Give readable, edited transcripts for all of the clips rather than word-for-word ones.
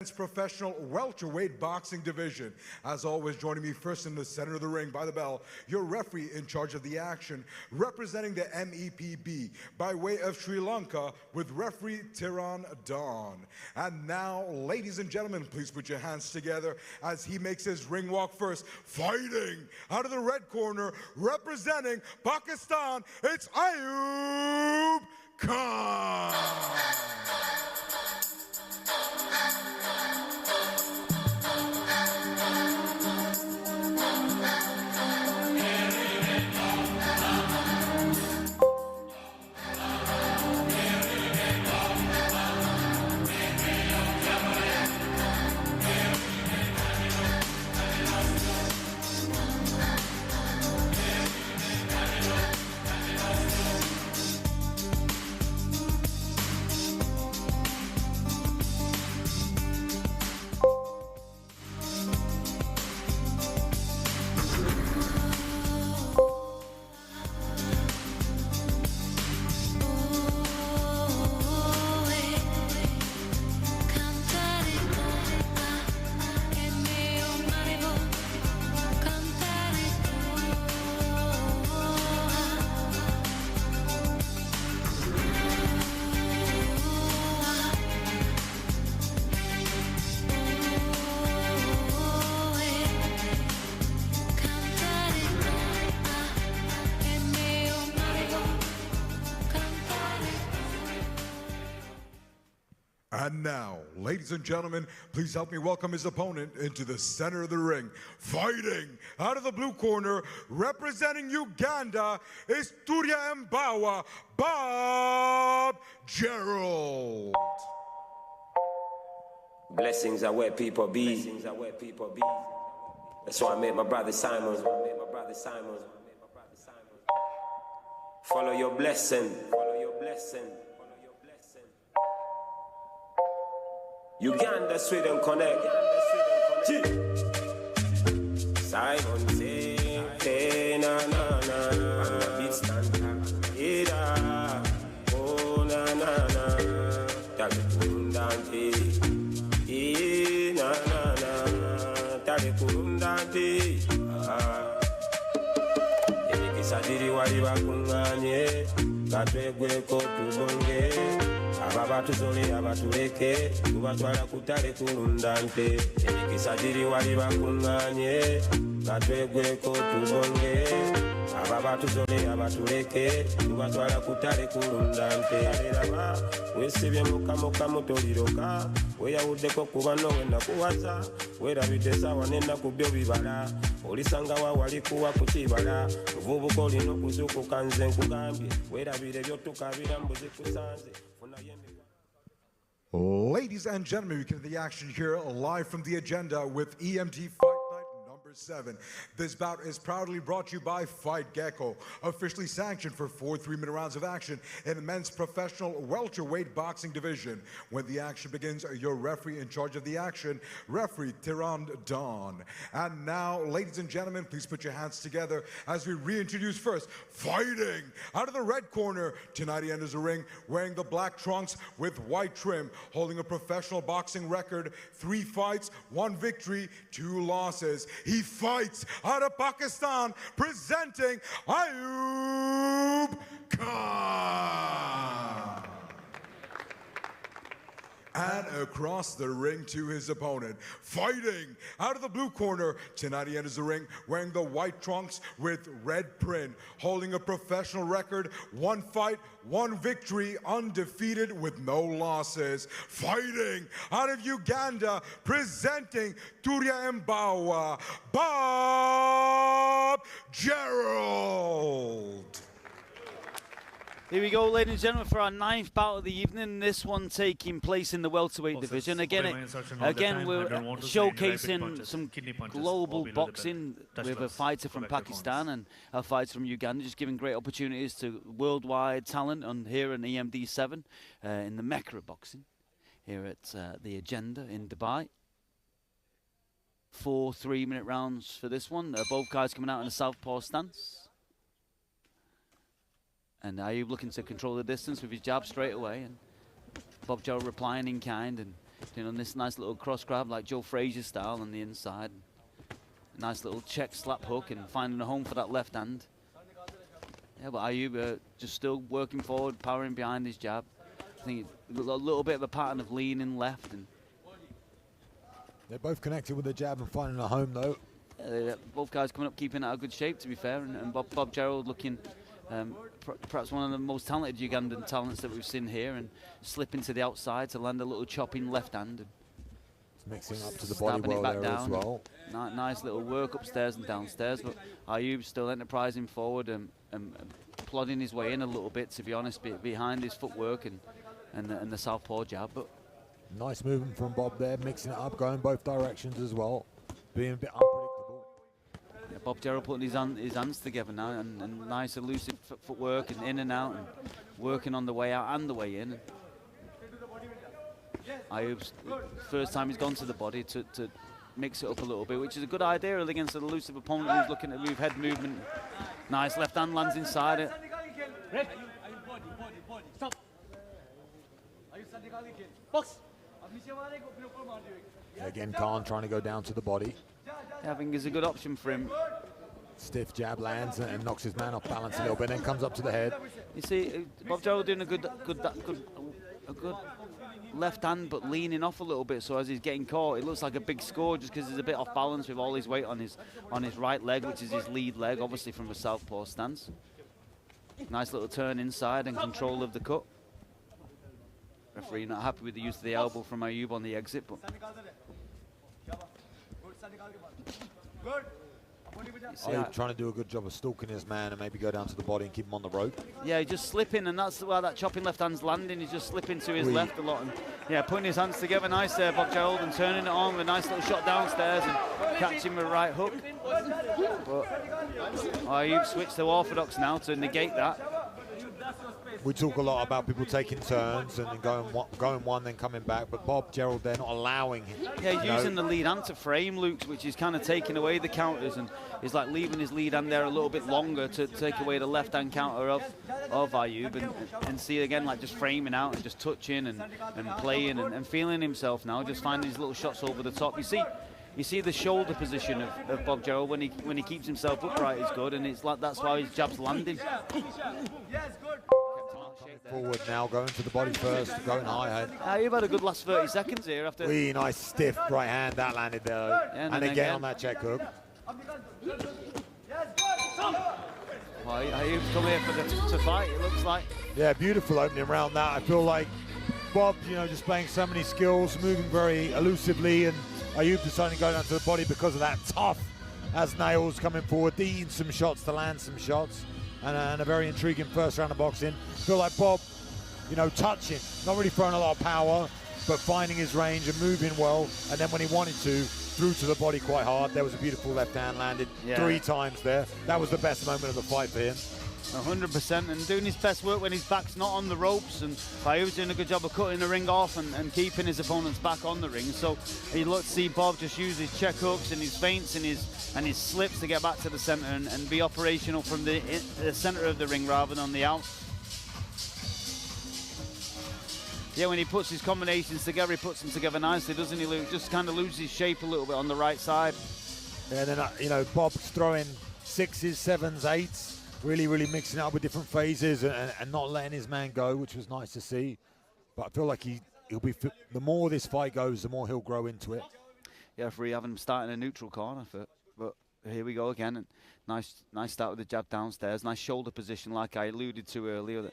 Professional welterweight boxing division. As always, joining me first in the center of the ring by the bell, your referee in charge of the action, representing the MEPB by way of Sri Lanka with referee Turyatembe. And now, ladies and gentlemen, please put your hands together as he makes his ring walk first, fighting out of the red corner, representing Pakistan, it's Ayub Khan. And now, ladies and gentlemen, please help me welcome his opponent into the center of the ring. Fighting out of the blue corner, representing Uganda, is Turyatembe, Bob Gerald. Blessings are where people be. Blessings are where people be. That's why I met my brother Simon. Follow your blessing. Follow your blessing. Uganda, Sweden, connect. Simon say, hey, na na na, beat stand, ida, oh na na na, tale kurundante, na na na, tale kurundante, Sadiri wali bakunganye, katwegwe ko tubonge. Ababatuzole abatuleke tubatwala kutale kulundante emikisadiri wali bakunganye katwegweko tubonge ababatuzole abatuleke tubatwala kutale kulundante alelaba wesibye mukamoka mutoliroka weyawuddeko kuba nowe nakuwaza werabidde sawa nennaku byo bibala olisanga wa wali kuwa ku kibala muvubuka olina okuzuukuka nze nkugambye werabire byotukabira mbuzi kusanze. Ladies and gentlemen, we get the action here live from the agenda with EMT Fight Night number 7. This bout is proudly brought to you by Fight Gecko, officially sanctioned for 4 3-minute rounds of action in the men's professional welterweight boxing division. When the action begins, your referee in charge of the action, referee Turyatembe. And now, ladies and gentlemen, please put your hands together as we reintroduce first, fighting out of the red corner. Tonight he enters the ring wearing the black trunks with white trim, holding a professional boxing record, 3 fights, 1 victory, 2 losses. He fights out of Pakistan, presenting Ayub Khan. And across the ring to his opponent, fighting out of the blue corner. Tonight he enters the ring wearing the white trunks with red print, holding a professional record, 1 fight, 1 victory, undefeated with no losses. Fighting out of Uganda, presenting Turyatembe, Bob Gerald. Here we go, ladies and gentlemen, for our 9th bout of the evening. This one taking place in the welterweight division. Again, we're showcasing some global boxing with a fighter from Pakistan and a fighter from Uganda, just giving great opportunities to worldwide talent on here in EMD7 in the Mecca of boxing here at the agenda in Dubai. 4 3-minute rounds for this one. Both guys coming out in a southpaw stance. And Ayub looking to control the distance with his jab straight away. And Bob Gerald replying in kind. And You know, this nice little cross grab like Joe Frazier style on the inside. Nice little check slap hook and finding a home for that left hand. Yeah, but Ayub just still working forward, powering behind his jab. I think a little bit of a pattern of leaning left. And they're both connected with the jab and finding a home, though. Yeah, both guys coming up, keeping out of good shape, to be fair. And Bob Gerald looking perhaps one of the most talented Ugandan talents that we've seen here, and slipping to the outside to land a little chopping left hand. Mixing up to the body well there as well. Nice little work upstairs and downstairs, but Ayub still enterprising forward and plodding his way in a little bit, to be honest, behind his footwork and the southpaw jab. But nice movement from Bob there, mixing it up, going both directions as well, being a bit unpredictable. Yeah, Bob Gerald putting his hands together now, and nice elusive footwork and in and out, and working on the way out and the way in. Ayub's first time he's gone to the body to mix it up a little bit, which is a good idea against an elusive opponent who's looking to move head movement. Nice left hand lands inside it. Again, Khan trying to go down to the body. Yeah, I think it's a good option for him. Stiff jab lands and knocks his man off balance a little bit, then comes up to the head. You see, Bob Gerald doing a good left hand, but leaning off a little bit, so as he's getting caught, it looks like a big score just because he's a bit off balance with all his weight on his right leg, which is his lead leg, obviously from a southpaw stance. Nice little turn inside and control of the cut. Referee not happy with the use of the elbow from Ayub on the exit, but Ayub trying to do a good job of stalking his man and maybe go down to the body and keep him on the rope. Yeah, he's just slipping, and that's where that chopping left hand's landing. He's just slipping to his left a lot, and yeah, putting his hands together nice there, Bob Gerald, and turning it on with a nice little shot downstairs and catching with a right hook. But Ayub switched to orthodox now to negate that. We talk a lot about people taking turns and going one, then coming back, but Bob Gerald, they're not allowing him. Yeah, he's using the lead hand to frame Luke's, which is kind of taking away the counters, and he's like leaving his lead hand there a little bit longer to take away the left hand counter of Ayub, and see again like just framing out and just touching and playing and feeling himself now, just finding these little shots over the top. You see the shoulder position of Bob Gerald when he keeps himself upright is good, and it's like that's why his jab's landing. Forward now, going to the body first, going high. You've had a good last 30 seconds here after. Really nice stiff right hand that landed there, yeah, and again on that check hook. Ayub's come here to fight, it looks like. Yeah, beautiful opening round that. I feel like Bob, displaying so many skills, moving very elusively, and Ayub deciding to go down to the body because of that tough as nails coming forward, eating some shots to land some shots. And a very intriguing first round of boxing. Feel like Bob, touching, not really throwing a lot of power, but finding his range and moving well. And then when he wanted to, threw to the body quite hard. There was a beautiful left hand landed 3 times there. That was the best moment of the fight for him. 100%, and doing his best work when his back's not on the ropes, and Ayub's doing a good job of cutting the ring off and keeping his opponent's back on the ring. So you look to see Bob just use his check hooks and his feints and his slips to get back to the center and be operational from the center of the ring rather than on the out. Yeah, when he puts his combinations together, he puts them together nicely, doesn't he, Luke? Just kind of loses shape a little bit on the right side. Yeah, and then Bob's throwing 6s, 7s, 8s. Really mixing it up with different phases and not letting his man go, which was nice to see. But I feel like he'll be. The more this fight goes, the more he'll grow into it. Yeah, referee having him start in a neutral corner, but here we go again. And nice start with the jab downstairs. Nice shoulder position, like I alluded to earlier.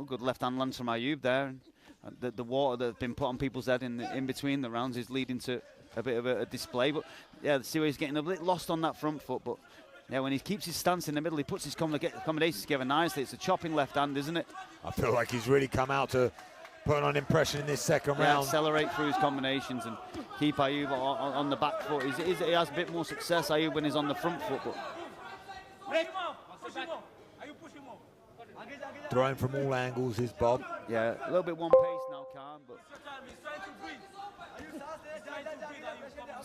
Good left hand lands from Ayub there. And the water that's been put on people's head in between the rounds is leading to a bit of a display. But yeah, see where he's getting a bit lost on that front foot, but. Yeah, when he keeps his stance in the middle, he puts his combinations together nicely. It's a chopping left hand, isn't it? I feel like he's really come out to put on an impression in this second round. Accelerate through his combinations and keep Ayub on the back foot. He has a bit more success, Ayub, when he's on the front foot. But throwing from all angles is Bob. Yeah, a little bit one pace now, Khan, but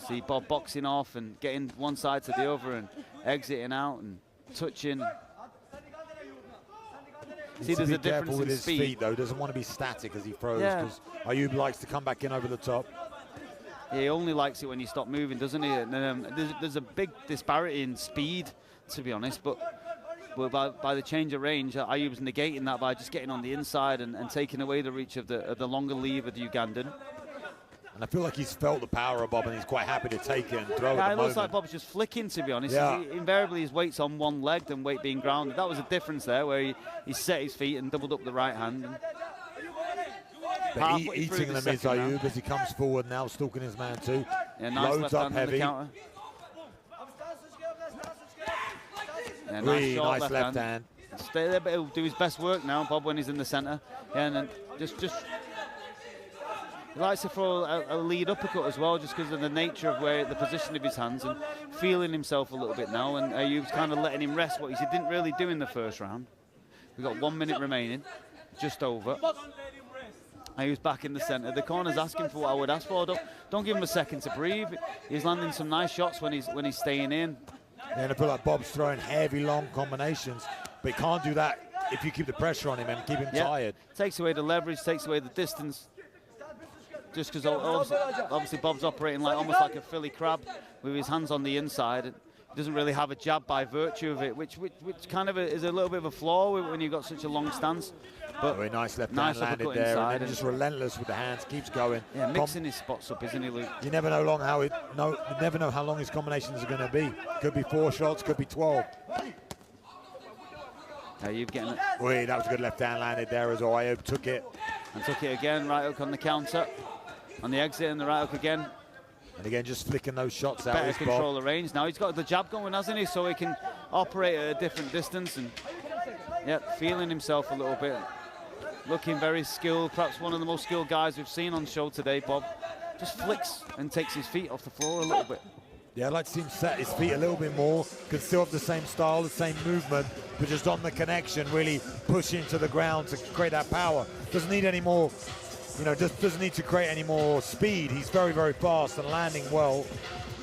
see Bob boxing off and getting one side to the other and exiting out and touching. See, there's a difference careful with in his speed. feet, though. Doesn't want to be static as he throws, Yeah. because Ayub likes to come back in over the top. He only likes it when you stop moving, doesn't he? And, there's a big disparity in speed, to be honest, but by the change of range, Ayub's negating that by just getting on the inside and taking away the reach of the longer lever, the Ugandan. And I feel like he's felt the power of Bob, and he's quite happy to take it and throw Yeah, at it the looks like moment. Bob's just flicking, to be honest. Yeah. Invariably, his weight's on one leg than weight being grounded. That was a difference there, where he set his feet and doubled up the right hand. But eating them is Ayub as he comes forward now, stalking his man too. Yeah, nice Loads left up hand on the heavy. counter. Yeah, Really short nice left hand. Stay there, but he'll do his best work now, Bob, when he's in the centre. Yeah, and then just he likes to throw a lead uppercut as well, just because of the nature of the position of his hands, and feeling himself a little bit now. And Ayub's kind of letting him rest, what he didn't really do in the first round. We've got 1 minute remaining, just over. Ayub's back in the centre. The corner's asking for what I would ask for. Don't give him a second to breathe. He's landing some nice shots when he's staying in. Yeah, and I feel like Bob's throwing heavy, long combinations, but he can't do that if you keep the pressure on him and keep him tired. Takes away the leverage, takes away the distance. Just because obviously Bob's operating almost like a Philly crab with his hands on the inside. He doesn't really have a jab by virtue of it, which kind of is a little bit of a flaw when you've got such a long stance. But very nice left hand landed there, inside, and then just relentless with the hands, keeps going. Yeah, mixing his spots up, isn't he, Luke? You never know you never know how long his combinations are going to be. Could be 4 shots, could be 12. Ayub getting it. Wait, that was a good left hand landed there as well. Ayub took it. And took it again, right hook on the counter. On the exit and the right hook again. And again, just flicking those shots out. Better control the range. Now he's got the jab going, hasn't he? So he can operate at a different distance. And feeling himself a little bit. Looking very skilled. Perhaps one of the most skilled guys we've seen on show today, Bob. Just flicks and takes his feet off the floor a little bit. Yeah, I'd like to see him set his feet a little bit more. Could still have the same style, the same movement, but just on the connection, really pushing to the ground to create that power. Doesn't need any more, just doesn't need to create any more speed. He's very, very fast and landing well,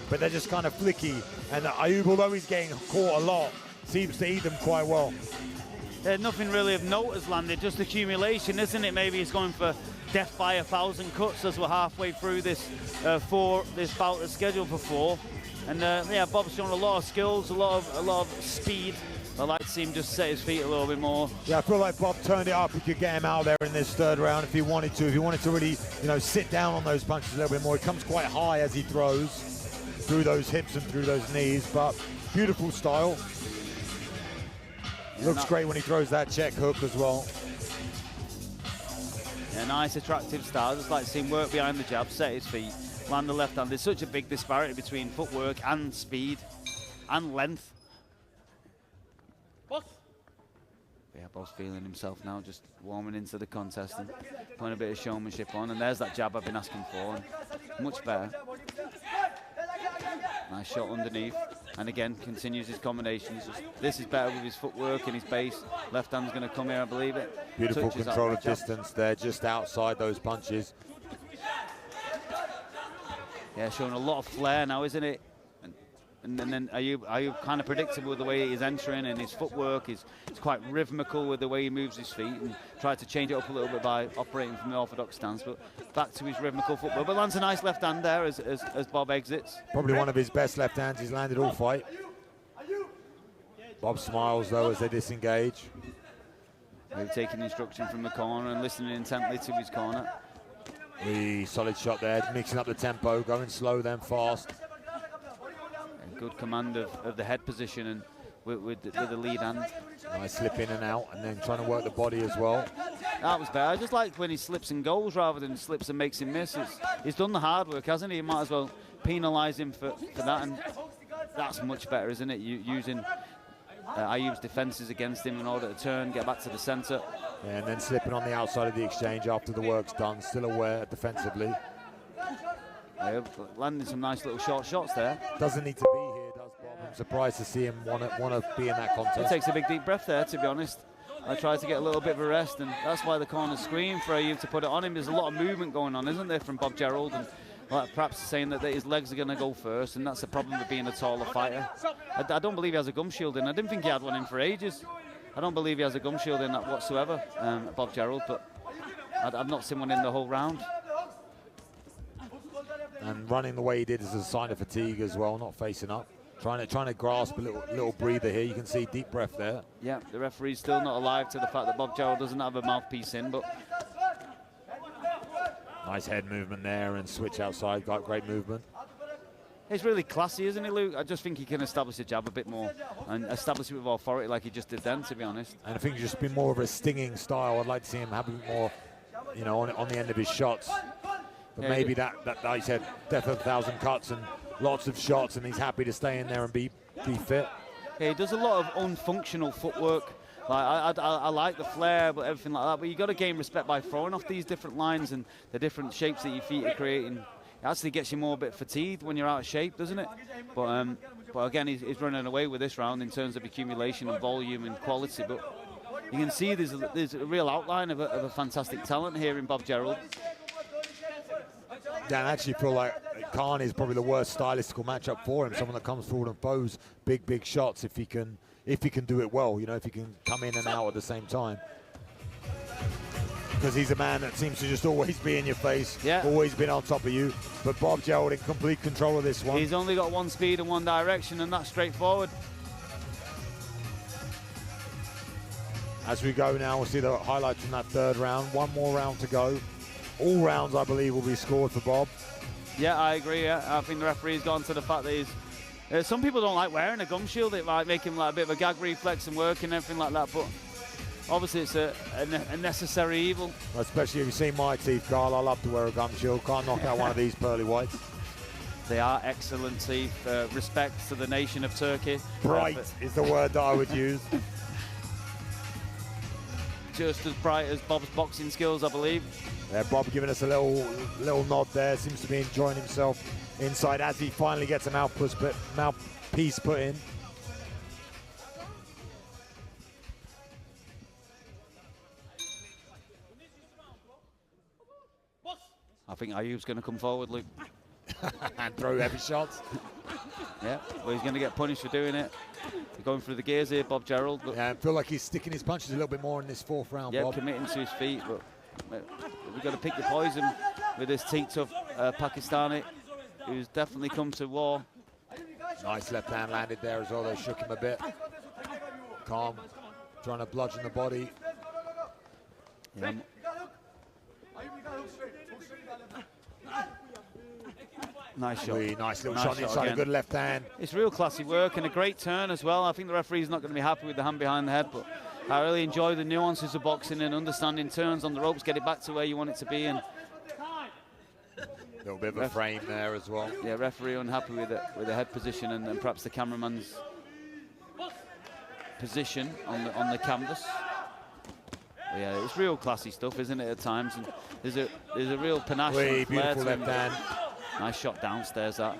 but they're just kind of flicky. And Ayub, although he's getting caught a lot, seems to eat them quite well. Nothing really of note has landed, just accumulation, isn't it? Maybe he's going for death by 1,000 cuts as we're halfway through this this bout that's scheduled for 4. And Bob's shown a lot of skills, a lot of speed. I'd like to see him just set his feet a little bit more. Yeah, I feel like Bob turned it up. He could get him out there in this 3rd round if he wanted to. If he wanted to really, sit down on those punches a little bit more. He comes quite high as he throws through those hips and through those knees, but beautiful style. Looks great when he throws that check hook as well. Yeah, nice, attractive style. Just like to see him work behind the jab, set his feet, land the left hand. There's such a big disparity between footwork and speed and length. Yeah, Bob's feeling himself now, just warming into the contest and putting a bit of showmanship on. And there's that jab I've been asking for, and much better. Nice shot underneath. And again, continues his combinations. This is better with his footwork and his base. Left hand's going to come here, I believe it. Beautiful control of distance there, just outside those punches. Yeah, showing a lot of flair now, isn't it? And then Ayub kind of predictable with the way he's entering, and his footwork is quite rhythmical with the way he moves his feet, and tried to change it up a little bit by operating from the orthodox stance, but back to his rhythmical footwork. But lands a nice left hand there as Bob exits. Probably one of his best left hands he's landed all fight. Bob smiles though as they disengage. They're taking instruction from the corner and listening intently to his corner. Really solid shot there, mixing up the tempo, going slow then fast. Good command of the head position and with the lead hand. Nice slip in and out, and then trying to work the body as well. That was better. I just like when he slips and goes rather than slips and makes him miss. He's done the hard work, hasn't he? You might as well penalise him for that, and that's much better, isn't it? Using Ayub's defences against him in order to turn, get back to the centre. Yeah, and then slipping on the outside of the exchange after the work's done, still aware defensively. Landing some nice little short shots there. Doesn't need to be here, does Bob? I'm surprised to see him want to be in that contest. He takes a big deep breath there, to be honest. I tried to get a little bit of a rest, and that's why the corner screamed for Ayub to put it on him. There's a lot of movement going on, isn't there, from Bob Gerald, and perhaps saying that his legs are going to go first, and that's the problem with being a taller fighter. I don't believe he has a gum shield in. I didn't think he had one in for ages. I don't believe he has a gum shield in that whatsoever, Bob Gerald, but I've not seen one in the whole round. And running the way he did is a sign of fatigue as well, not facing up. Trying to grasp a little breather here. You can see deep breath there. Yeah, the referee's still not alive to the fact that Bob Gerald doesn't have a mouthpiece in, but... Nice head movement there and switch outside, got great movement. He's really classy, isn't he, Luke? I just think he can establish the jab a bit more and establish it with authority like he just did then, to be honest. And I think he's just been more of a stinging style. I'd like to see him have a bit more, you know, on the end of his shots. But yeah, maybe that like I said, death of 1,000 cuts and lots of shots, and he's happy to stay in there and be fit. Yeah, he does a lot of unfunctional footwork. Like I like the flair, but everything like that. But you got to gain respect by throwing off these different lines and the different shapes that your feet are creating. It actually gets you more a bit fatigued when you're out of shape, doesn't it? But again, he's running away with this round in terms of accumulation and volume and quality. But you can see there's a real outline of a fantastic talent here in Bob Gerald. Dan, I actually feel like Khan is probably the worst stylistical matchup for him. Someone that comes forward and throws big shots if he can do it well. You know, if he can come in and out at the same time. Because he's a man that seems to just always be in your face, always been on top of you. But Bob Gerald in complete control of this one. He's only got one speed and one direction, and that's straightforward. As we go now, we'll see the highlights from that third round. One more round to go. All rounds, I believe, will be scored for Bob. Yeah, I agree. Yeah. I think the referee's gone to the fact that he's... some people don't like wearing a gum shield. It might make him like a bit of a gag reflex and work and everything like that, but obviously it's a necessary evil. Especially if you see my teeth, Carl. I love to wear a gum shield. Can't knock out one of these pearly whites. They are excellent teeth. Respect to the nation of Turkey. Bright is the word that I would use. Just as bright as Bob's boxing skills, I believe. Yeah, Bob giving us a little nod there. Seems to be enjoying himself inside as he finally gets a mouthpiece put in. I think Ayub's going to come forward, Luke. And throw heavy shots. Yeah, well, he's going to get punished for doing it. We're going through the gears here, Bob Gerald. But yeah, I feel like he's sticking his punches a little bit more in this fourth round, yeah, Bob. Committing to his feet, but we've got to pick the poison with this teeth-tough Pakistani, who's definitely come to war. Nice left hand landed there as well. They shook him a bit. Calm, trying to bludgeon the body. Yeah. Nice shot. Really nice little shot inside, a good left hand. It's real classy work and a great turn as well. I think the referee's not going to be happy with the hand behind the head, but I really enjoy the nuances of boxing and understanding turns on the ropes, get it back to where you want it to be. And a little bit of a frame there as well. Yeah, referee unhappy with the head position and perhaps the cameraman's position on the canvas. But yeah, it's real classy stuff, isn't it? At times, and there's a real panache. Really beautiful left hand. Nice shot downstairs, that,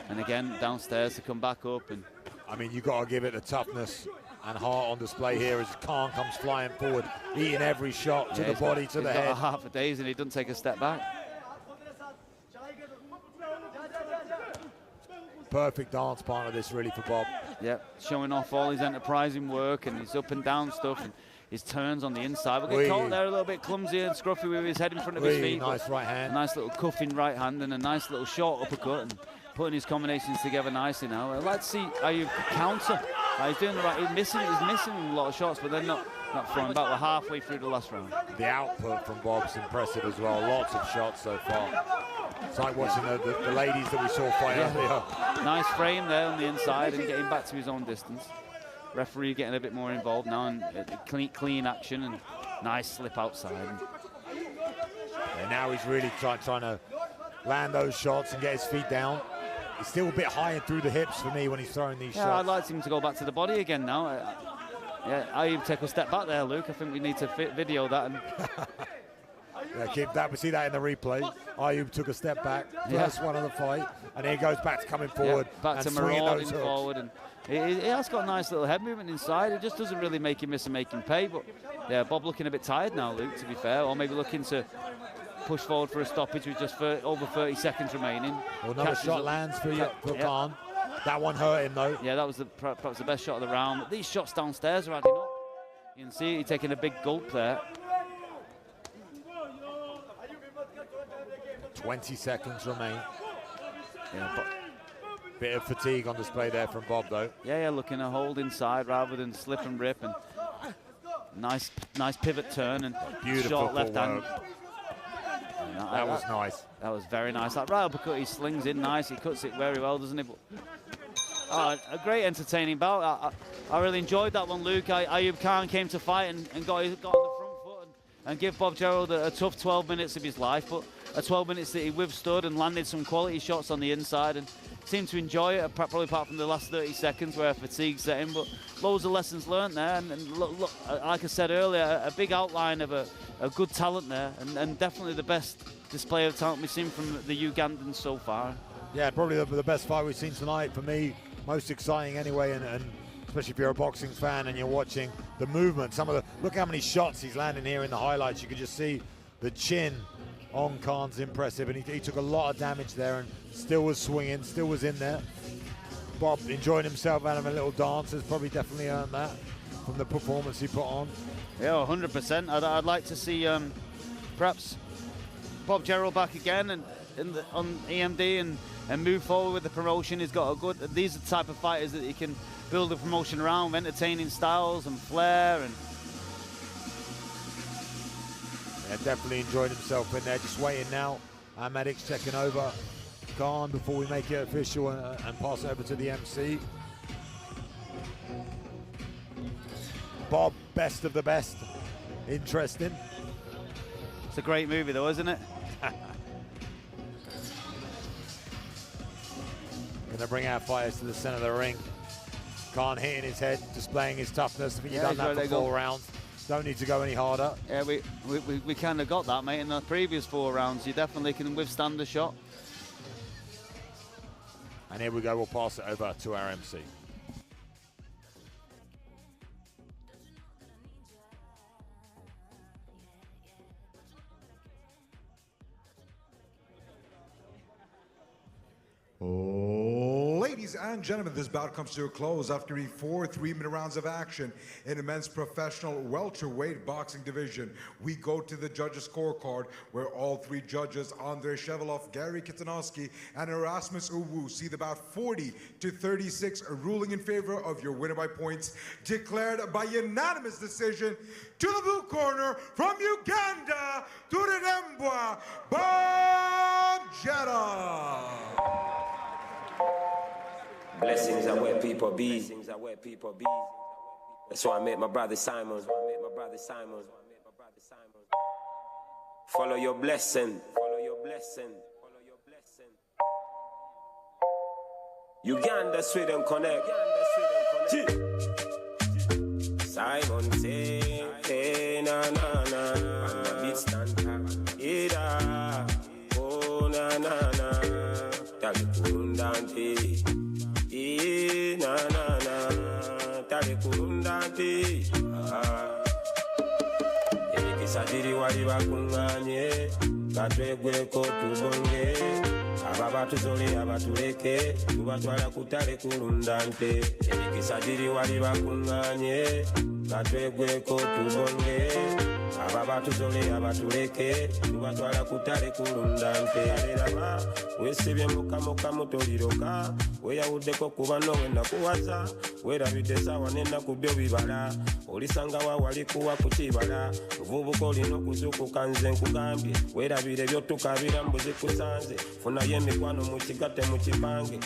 and again downstairs to come back up. And I mean, you got to give it the toughness and heart on display here as Khan comes flying forward, eating every shot to the body, to the head. He's got half a days and he doesn't take a step back. Perfect dance partner this really for Bob. Yeah, showing off all his enterprising work and his up and down stuff and his turns on the inside. We'll get caught there a little bit clumsy and scruffy with his head in front of his feet. Nice right hand. A nice little cuffing right hand and a nice little short uppercut and putting his combinations together nicely now. I'd like to see Ayub counter. He's doing the right. He's missing a lot of shots, but they're not throwing back. We're halfway through the last round. The output from Bob's impressive as well. Lots of shots so far. It's like watching the ladies that we saw fight earlier. Nice frame there on the inside and getting back to his own distance. Referee getting a bit more involved now and clean action and nice slip outside. And now he's really trying to land those shots and get his feet down. He's still a bit higher through the hips for me when he's throwing these shots. I'd like him to go back to the body again now. Yeah, Ayub take a step back there, Luke. I think we need to video that. And yeah, keep that. We see that in the replay. Ayub took a step back, first one of the fight, and then he goes back to coming forward. Back to marauding forward. And he has got a nice little head movement inside. It just doesn't really make him miss and make him pay. But yeah, Bob looking a bit tired now, Luke, to be fair, or maybe looking to push forward for a stoppage with just over 30 seconds remaining. Well, another shot lands for Khan. That one hurt him though. Yeah, that was perhaps the best shot of the round. But these shots downstairs are adding up. You can see he's taking a big gulp there. 20 seconds remain. Yeah, bit of fatigue on display there from Bob, though. Yeah, looking to hold inside rather than slip and rip, and nice pivot turn and beautiful short left hand. That was nice. That was very nice. That right uppercut, he slings in nice. He cuts it very well, doesn't he? But, a great entertaining bout. I really enjoyed that one, Luke. Ayub Khan came to fight and got on the front foot and give Bob Gerald a tough 12 minutes of his life, but a 12 minutes that he withstood and landed some quality shots on the inside and seemed to enjoy it, probably apart from the last 30 seconds where fatigue set in. But loads of lessons learned there, and look, like I said earlier, a big outline of a good talent there, and definitely the best display of talent we've seen from the Ugandans so far. Yeah, probably the best fight we've seen tonight for me. Most exciting anyway, and especially if you're a boxing fan and you're watching the movement. Look how many shots he's landing here in the highlights. You can just see the chin on Khan's impressive, and he took a lot of damage there and still was swinging, still was in there. Bob enjoying himself, having a little dance, has probably definitely earned that from the performance he put on. Yeah, 100%. I'd like to see perhaps Bob Gerald back again and on EMD and move forward with the promotion. He's got these are the type of fighters that he can build a promotion around, entertaining styles and flair. And yeah, definitely enjoyed himself in there. Just waiting now. Our medics checking over Khan before we make it official and pass it over to the MC. Bob, best of the best. Interesting. It's a great movie though, isn't it? Gonna bring our fighters to the center of the ring. Khan hitting his head, displaying his toughness. I think you've done that for 4 rounds. Don't need to go any harder. Yeah, we kind of got that, mate, in the previous 4 rounds. You definitely can withstand the shot. And here we go, we'll pass it over to our MC. Ladies and gentlemen, this bout comes to a close after 4 3-minute rounds of action in the men's professional welterweight boxing division. We go to the judges' scorecard, where all 3 judges, Andrei Shevelov, Gary Kitanowski, and Erasmus Uwu, see the bout 40-36, ruling in favor of your winner by points, declared by unanimous decision. To the blue corner, from Uganda, Turyatembe, B.O.B. Blessings are where people be. That's why I met my brother Simon. Follow your blessing. Uganda, Sweden, connect. Simon say, hey, na na na. And the beat stand ida. Oh na na na. Talikurundante. Na na na. Talikurundante. Ekisadiri wali bakunganye. Katwegwe ko tubonge. Ababa tuzole abatuleke. Tubatwala kutale kurundante. Ekisadiri wali bakunganye. Katwegwe ko tubonge. Ababa tuzole abatuleke. Tubatwala kutale kurundante. Aliraba wesibye mukamuka mutoliroka. Weyawuddeko kuba nowe nakuwaza. Werabidde sawa n'ennaku byo bibala. Olisanga wa wali kuwa ku kibala. Muvubuka olina okuzuukuka nze nkugambye. Werabire by'otukabira mbuzi kusanze. Funayo emikwano mu kigatte mu kipange.